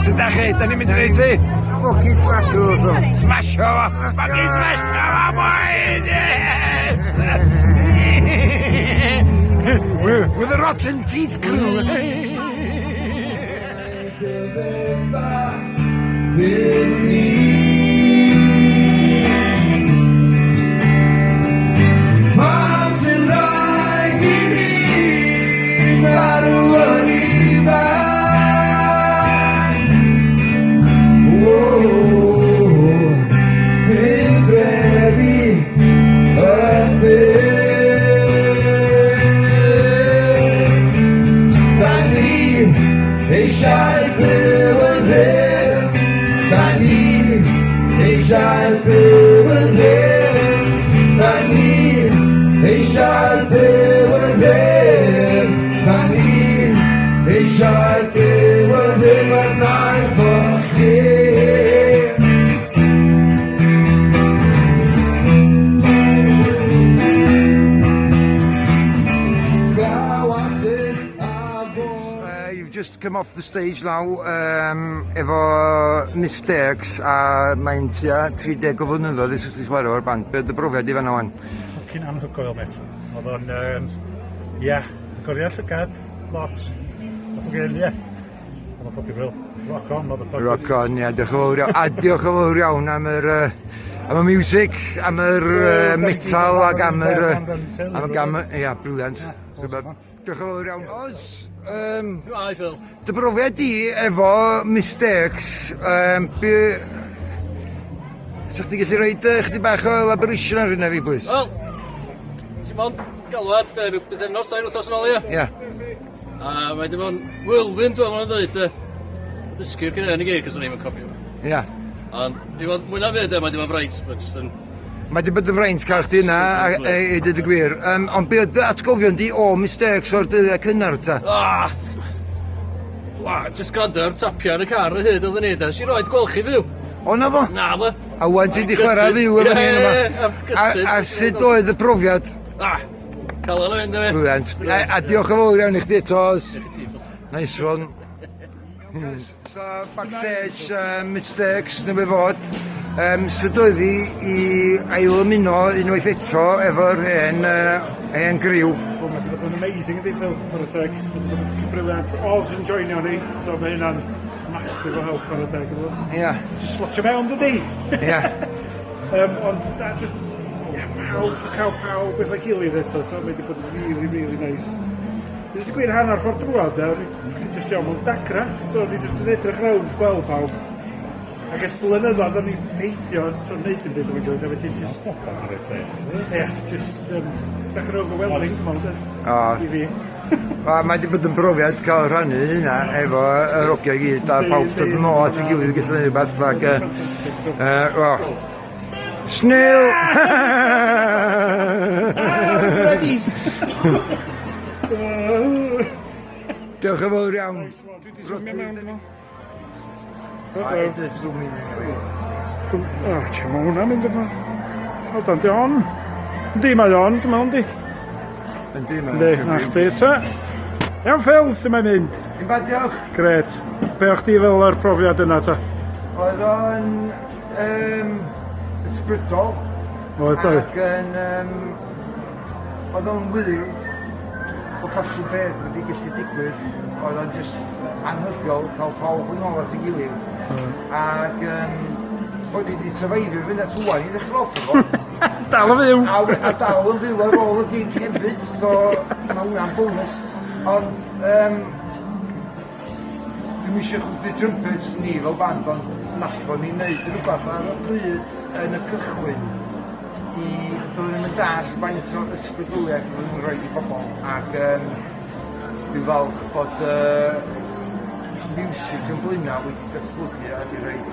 Sut da chi? Da ni'n mynd i neud ti? Ffocin smasho fo. Smasho fo! Fucking smasho fo, boys! Yes! With a rotten teeth crew. Eisiau byw yn rhyw, da ni. Eisiau byw yn rhyw, da ni. Eisiau byw yn rhyw, da ni. Eisiau byw yn rhyw ar naeth o chi. You've just come off the stage now efo Mistecs a mae'n tua 30 o flynyddoedd i chdi chwarae o'r band. Be oedd y brofiad i fan'na wan? Ffocin anhygoel, met. Oedd o'n, goriau llygad, lot. Oedd o'n gael, Oedd o'n ffocin bril. Rock on, motherfuckers. Rock on, diolch yn fawr iawn. A diolch yn fawr iawn am y music, am yr metal ac am yr... Ia, briliant. Diolch yn fawr iawn. Os, dy brofiad di efo Mistecs, sa chdi gallu rhoi chdi bach o elaboration ar hynna fi, bwys? Wel, ti'n mond galwad rhyw bythefnos a'r wythnos yn ôl, ia? Ia. A mae dim ond whirlwind, dwi'n meddwl yn dweud, dysgu'r gyda yn y geir, cos o'n i'n cofio. Ia. Ond, dim ond mwy na fyd, mae dim ond fraint, mae'n jyst yn... Mae di bod yn fraint cael chdi yna, i dyd y gwir. Ond be oedd atgofion di o Mistecs o'r dyddiau cynnar ta? Just gwrando ar tapio ar y car y hyd oedd yn neud, si roed gwolchi fyw. O na fo? Na fo. A wan ti di chwarae fyw efo ni yma. A sut oedd y profiad? Cael o'n mynd efo. Brilliant. A diolch yn fawr iawn i chdi eto. Nice one. So, Backstage, Mistecs, neu be fod. Sut oedd i ail ymuno unwaith eto efo'r hen griw? Wel, mae wedi bod yn amazing ydi, Phil, ar y teg. Mae wedi bod yn briliant. Oes yn joinio ni, so mae hynna'n massive o help ar y teg. Ia. Just slotio mewn, dydi? Ia. Ond, cael pawb efo'i gilydd eto, so mae wedi bod yn really, really nice. Dwi wedi gwir hanner ffordd drwad, o'n just iawn mewn dacra, so o'n i just yn edrych rownd gweld pawb. Ac es blynyddoedd o'n i'n peidio tro'n neud yn byd o'n gwybod, a wedyn just... just bach yn overwhelming, i fi. Mae wedi bod yn brofiad cael rhannu hynna efo yr ogia i gyd, a pawb dod yn ôl at ei gilydd gyda ni rhywbeth, ac... Snail! Diolch yn fawr iawn. Ti'n ma hwnna mynd yma. O, dan di on. Yndi, mae on, dim ond di. Yndi, mae on. Yndi, na chdi ta. Iawn, Phil, sy'n mae'n mynd? Yn bad, diolch. Gret. Be o'ch di fel yr profiad yna ta? Oedd o'n ysbrydol. Oedd o. Ac yn... Oedd o'n wyth o ffasiwn beth wedi gallu digwydd. Oedd o'n just anhygoel cael pawb yn ôl at ei gilydd. Ac bod ni wedi survivio fynd at hwan i ddechrau off efo. Dal yn fyw! A dal yn fyw ar ôl y gig hefyd, so mae hwnna'n bonus. Ond dwi'n eisiau chwthu trumpets ni fel band, ond nathon ni wneud rhywbeth ar y pryd yn y cychwyn i doedden nhw'n dall faint o ysbrydoliaeth oedden nhw'n rhoi i bobl. Ac dwi'n falch bod music yn blaena wedi datblygu a di reid.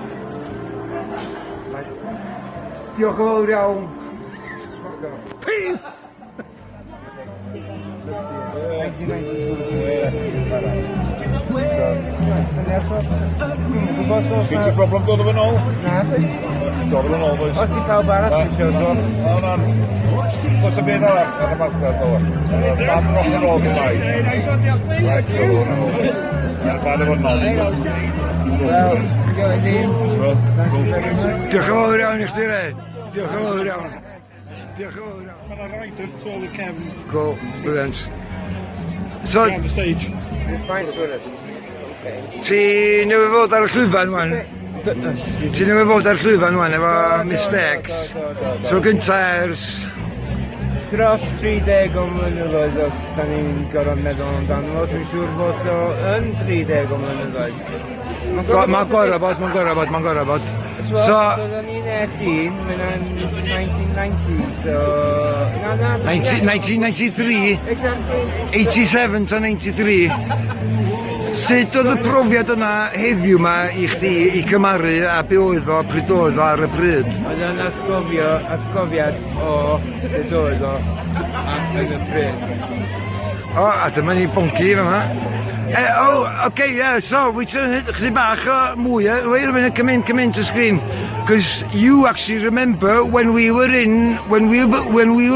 Diolch yn fawr iawn. Peace! Thank you. Sgyn ti broblem dod o fy nôl? Na, does. Dod o fy nôl, does? Os di pawb arall eisiau dod. O, na. Does y byd arall ar y marchnad, do. Mam rock and roll Gymraeg. Right, so, na. Bad efo'r nôl. Wel, diolch i di. Thank you very much. Diolch yn fawr iawn i chdi, Re. Diolch yn fawr iawn. Diolch yn fawr iawn. Mae'n rider to the Kevin Cool, brilliant. So, on the stage. Faint fwyr ydw. ti newydd fod ar y llwyfan wan? Ti newydd fod ar y llwyfan wan efo Mistecs. Tro gynta ers... Dros 30 o mlynyddoedd os da ni'n gorfod meddwl amdano fo, dwi'n siŵr bod o yn 30 o mlynyddoedd. Mae'n gorau bod. So, da ni'n 18, mae'n 1990, so... 1993, Exactly. 87 to 93. Sut oedd y profiad yna heddiw ma i chdi i cymaru a be oedd o, pryd oedd o ar y pryd? Oedd o'n asgofiad o sut oedd o yn y pryd. O, a dyma ni bonci fyma. Okay, yeah, so we turn chydig bach o mwy. Wait a minute, come in to screen. Because you actually remember when we were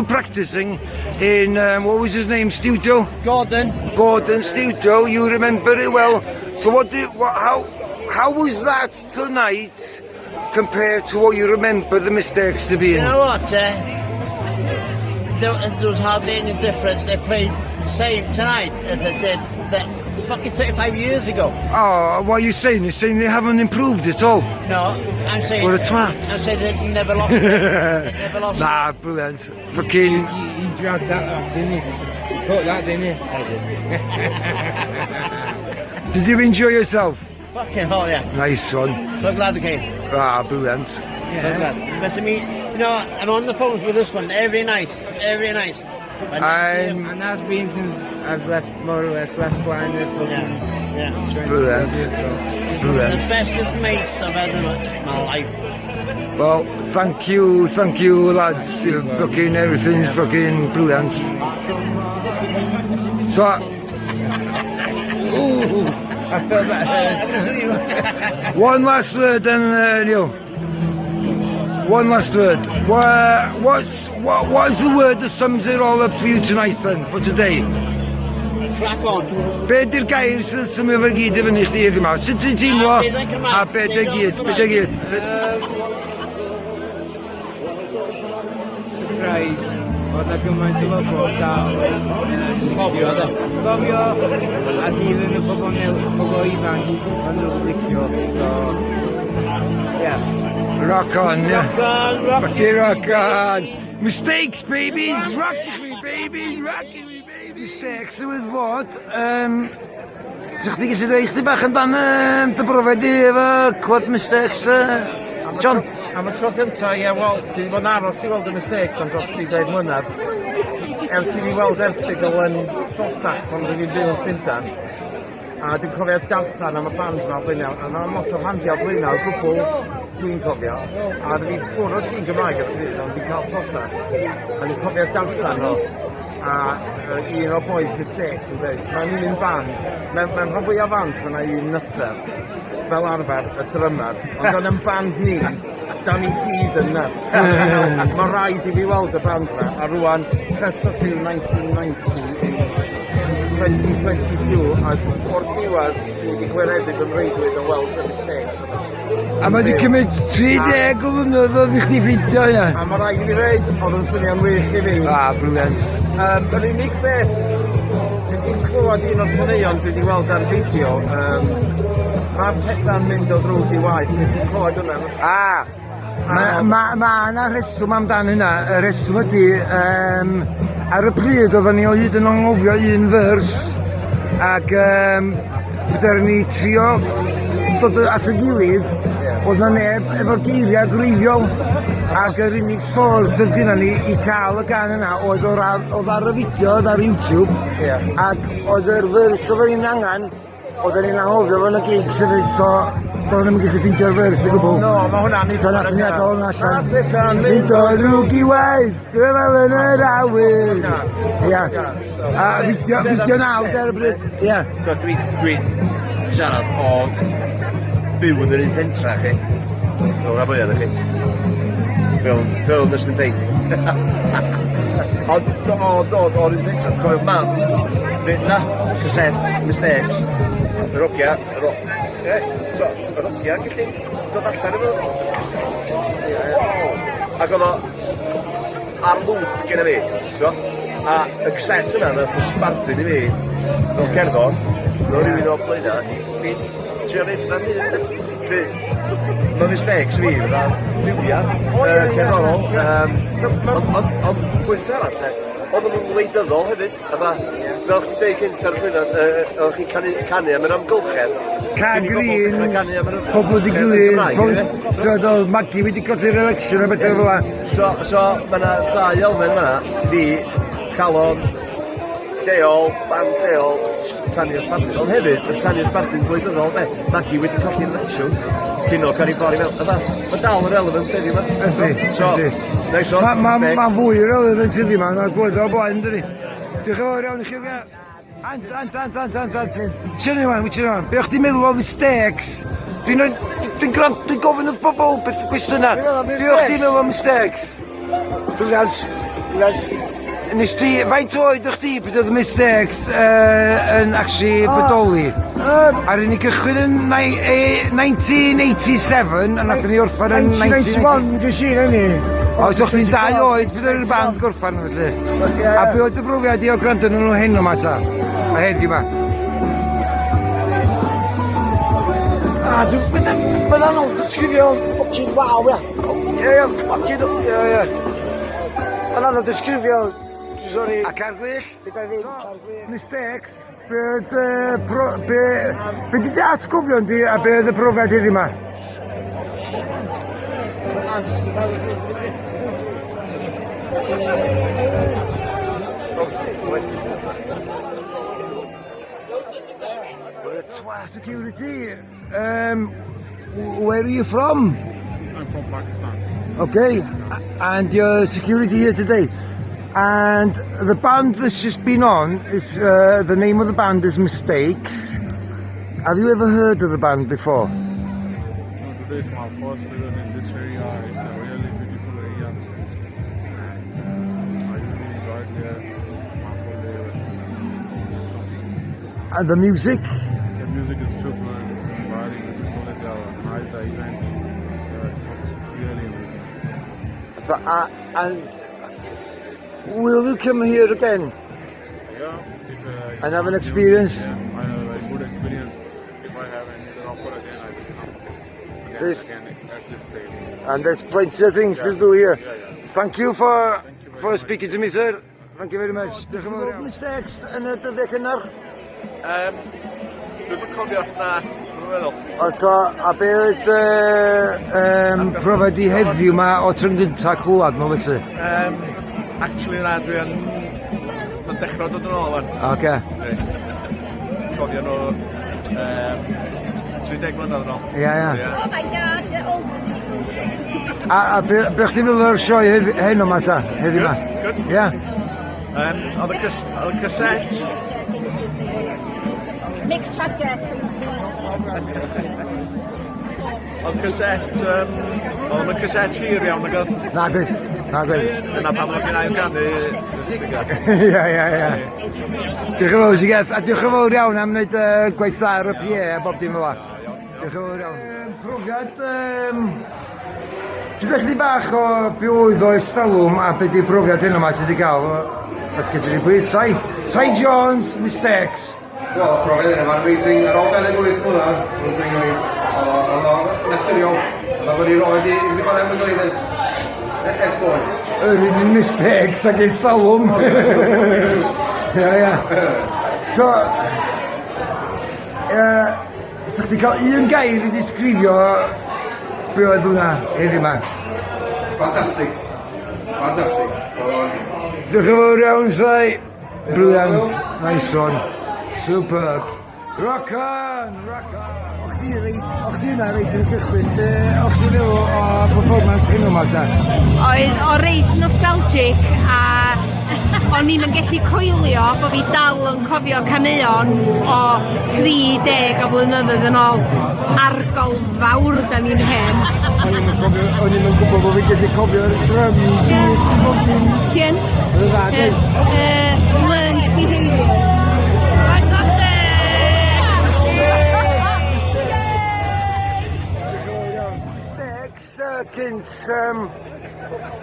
practicing in, what was his name, studio? Gordon studio, you remember it well. So how was that tonight compared to what you remember the Mistecs to be in? You know what, there was hardly any difference. They played the same tonight as they did that fucking 35 years ago. Oh, what are you saying? You're saying they haven't improved at all? No, I'm saying... What a twat. I'm saying they never lost it. They never lost it. Nah, brilliant. Fucking... He dragged that up, didn't he? Caught that, didn't he? Did you enjoy yourself? Fucking hell, yeah. Nice one. So glad they came. Ah, brilliant. So glad. Especially me. You know, I'm on the phones with this one every night. Every night. And that's been since I've more or less left behind it for Yeah. 20 Brilliant. years ago. The Brilliant. bestest mates I've had in my life. Well, thank you, lads. Fucking everything's fucking brilliant. So, Ooh, I felt that hurt. one last word then, Neil. One last word. What is the word that sums it all up for you tonight then, for today? Crack on. Be di'r gair sy'n symud fe gyd i fyny chdi yma? Sut ti'n teimlo? A be dy gyd? Surprise. Oedd na gymaint o bobl dal. Cofio, de. Cofio, a dilyn y bobl ifanc yn nhw'n licio. So, yeah. Rock on, yeah. Rock. Fucking rock on. Mistakes, babies. Rock me, baby. Mistakes, newydd fod. Sa'ch chi gallu dweud chdi bach amdan dy brofiad i efo cwad Mistecs, John? Am y tro gyntaf, ie, wel, dwi wedi bod yn aros i weld y Mistecs am dros 30 mlynedd. Ers i fi weld erthigol yn Sothach pan dwi'n byw yn Llundain. A dwi'n cofio darllen am y band yma blaenau, a mae'n lot o handiau blaenau, o gwbl dwi'n cofio. A dwi'n ffwrdd o sy'n Gymraeg ar y bryd, ond dwi'n cael Sothach. A dwi'n cofio darllen o. A un o'r boys Mistecs yn dweud, mae'n un band, mae'n rhan fwy o band, mae'n un nutter, fel arfer, y drummer, ond yn band ni, da ni gyd yn nuts. Mae rhaid i fi weld y band yma, a rwan, cut o till 1990, 2022, a o'r diwedd, dwi wedi gwireddu fy mreiddwyd o weld y Mistecs. A mae wedi cymryd 30 o flynyddoedd i chdi ffidio hynna. A mae rhaid i fi dweud, oedd yn swnio'n wych i fi. Ah, brilliant. Yr unig beth, nes i'n clywed un o'r planeuon dwi wedi weld ar fideo, mae'r pethau'n mynd o ddrwg i waith, nes i'n clywed hwnna. Mae yna reswm amdan hynna. Y reswm ydy, ar y pryd oedden ni o hyd yn anghofio un vers, ac byddwn ni trio dod at y gilydd, oedd na neb efo geiriau gwreiddiol, ac yr unig source oedd gyda ni i cael y gan yna oedd ar y fideo, oedd ar YouTube, ac oedd yr vers oedden ni'n angen Oedden ni'n anghofio fo'n y gigs hefyd, so do'n ni'n gallu ffeindio'r vers y gwbl. No, mae hwnna'n So nath ni adael hwnna allan. Fynd o drwg I waith, dwi'n fel yn yr awyr. Ia. A fideo naw der y bryd. Ia. Dwi'n siarad o byw yn yr un pentra chi. Fel rhan fwyaf chi. Fel ysgrifennu beic. Ond o'r un pentra, cofio mam, fynd na, cassette, Mistecs, yr ogia, yr ogia gallu dod allan efo ac oedd o ar lŵp gen I fi, so, a y cassette yna, nath o sbardu'n I fi, fel cerddor, fel rhywun o Blaena, fi'n trio neud na'n hyn, mae Mistecs fi, fydda ddiwiad, cerddorol, ond pwynt arall, oedd nhw'n wleidyddol hefyd, fel chdi dweud cynt ar y blynedd, oedd chi'n canu am yr amgylchedd. Can Green, pobl wedi Green, so oedd Maggie wedi codi'r election a bethau fel yna. So, mae yna ddau elfen yna, fi, Calon, lleol, band lleol, Tanya Spartin, ond hefyd, y Tanya Spartin gwleidyddol, Maggie wedi codi'r election, cyn o cael ei ffordd I mewn. Mae dal yn relevant heddiw yma. So, neis o, Mae'n fwy relevant heddiw yma, na'r gwleid o'r blaen, dydi. Diolch yn fawr iawn I chi, oge. Ant. Tynnu yma, Be o'ch ti'n meddwl o Mistecs? Dwi'n gofyn wrth bobl beth y gwestiynau. Be o'ch ti'n meddwl o Mistecs? Brilliant. Nes ti, faint oed o'ch ti beth oedd y Mistecs yn actually bodoli? Ar un I gychwyn yn 1987, a nath ni orffan yn 1991. Gysi, hynny. Os o'ch ti'n 2 oed, fydd yr band gorffan felly. A be oedd y brofiad I o gwrando nhw hyn o mata? A heddi yma. Mae'n anodd disgrifio ffocin waw, ia. Ffocin, ia. Mae'n anodd disgrifio, sorry. A Cargwyll? Bydda ddim, Cargwyll. Mistecs, be di atgofion di a be oedd y brofiad heddi yma? Security, where are you from? I'm from Pakistan. Okay, and you're security here today. And the band that's just been on is, the name of the band is Mistecs. Have you ever heard of the band before? No, today is my first visit in this area. It's a really beautiful area. And I really enjoyed here my whole day. And the music? The music is too good. Very beautiful. It's a nice event. It was really amazing. And will you come here again? Yeah. And have an experience? Yeah, I have a very good experience. If I have any offer again, I will come again at this place. And there's plenty of things to do here. Thank you for speaking to me, sir. Thank you very much. Diolch yn fawr. Mistecs yn y dyddiau cynnar? Dwi'n cofio na, dwi'n meddwl. So, a be oedd profiad I heddiw yma o try'n gyntaf clywad nhw felly? Actually na, dwi'n dechrau dod yn ôl fan. Oce. Cofio nhw 30 mlynedd yn ôl. Ia. Oh my god, the old. A be o'ch ti'n meddwl o'r sioe hyn o mata, heddiw yma? Good. Ia. Oedd y cassette. Mick Jagger, please. Oedd y cassette hir iawn ag oedd. Na beth. Dyna pam oedd gen ail ganu. Ia. Diolch yn fawr, Sigeth. A diolch yn fawr iawn am wneud gwaith dda ar y PA a bob dim yma. Diolch yn fawr iawn. Profiad, ti'n dechrau bach o be oedd o estalwm a be di profiad hyn yma ti wedi cael? Os gyda ni pwy? Sai Jones, Mistecs. Wel, profiad yna, mae'n amazing. Ar ôl 28 mlynedd, roedd dwi'n gwneud o'n naturiol. Oedd wedi roed I ddibynau mynglwyddus esgwyn. Yr un Mistecs ag estalwm. Ia. So, sa chdi cael un gair I disgrifio be oedd hwnna heddiw yma? Fantastic. Diolch yn fawr iawn, Sai. Brilliant. Nice one. Superb. Rock on! Och di yna reit yn y cychwyn, och di fel o performance enw yma ta? Oedd o reit nostalgic a o'n i'n gallu coelio bod fi dal yn cofio caneuon o 30 o flynyddoedd yn ôl. Argol fawr da ni'n hen. O'n i'n gwybod bod fi'n gallu cofio'r drum beats i bob dim. Tien? Oedd y dda, dweud? Learned behaviour. Mistecs, cynt,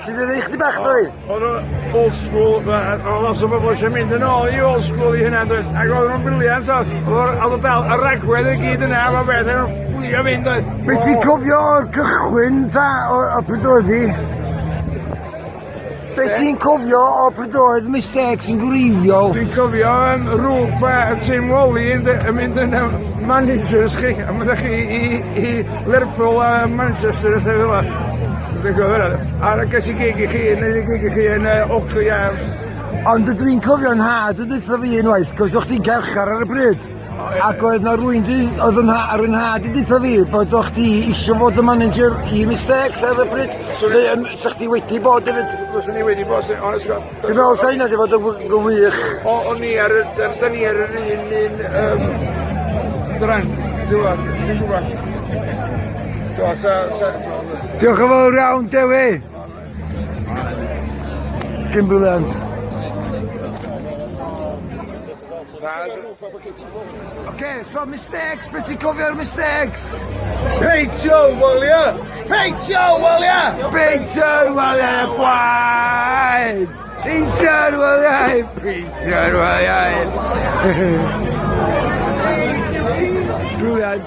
lle ddweud eich di bach ddweud? Oedd o old school, oedd os o'n bobl eisiau mynd yn ôl i old school i hynna, dweud. Ac oedd nhw'n briliant, oedd o dal, y ragwedd i gyd yna, efo beth, yn fflio mynd, oedd. Be ti'n cofio o'r cychwyn ta, o prydoeddi? Be ti'n cofio o prydoedd Mistecs yn gwreiddiol? Dwi'n cofio rŵp Tim Wally yn mynd yn managers chi, a mynd chi i Lerpwl a Manchester a thef yma. Dwi'n cofio hynny. Ar y ges i gig i chi, neu i gig i chi yn Oxley a... Ond dwi'n cofio yn had, ydw eitha fi unwaith, cos o'ch ti'n carchar ar y bryd. Ac oedd na rwy'n oedd ar yn had i ddeitha fi bod o'ch ti isio fod y manager i Mistecs ar y bryd. Sa'ch ti wedi bod hefyd? Fyswn ni wedi bod, honest god. Dwi'n meddwl sa hynna di fod yn gwych. O'n ni ar yr un dran, ti'n gwybod? Diolch yn fawr iawn, Dewi! Gymbriliant. Oce, so Mistecs, beth ti'n cofio'r Mistecs? Peintio, walia! Peintio, walia! Peintio'r waliau, gwaed! Peintio'r waliau, peintio'r waliau! Brilliant.